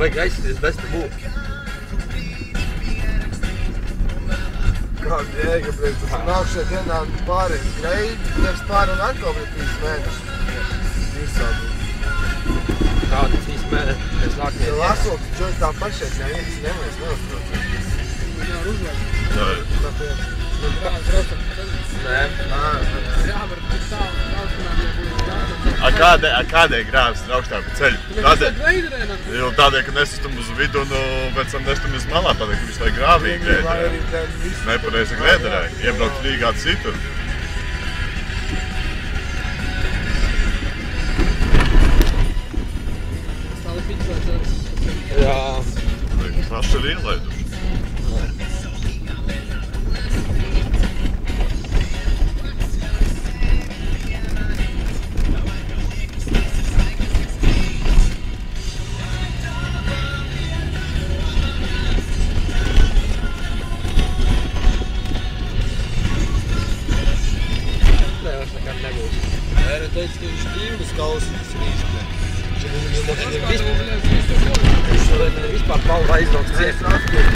vajag aizsties bez tabū. Kāda jēga, bet tas nākšajā dienā pāri greidi, nevis pāri un atkal bija 3 mēneši. Visādi. Kādi 3 mēneši pēc nākamajā dienā? Lasot, čo tā pašais, jā, viens nemēs neuztrauc. Viņš jau uzvārds. Tāpēc. Nē. Grāva ar tik tālumā nebūs. Kādēļ grāvas ir augstāk pa ceļu? Tādēļ, ka nesastum uz vidu un pēc tam nestum uz malā, tādēļ, ka viņš tai grāvī grēderē. Nepareizi grēderē. Iebraukt Rīgā citur. Stāli pičvēts. Jā. Paši ir ielaiduši. Ēra teica, ka viņš tīvas klausīs rīzmē. Viņš vispār palva aizbrauc ciet.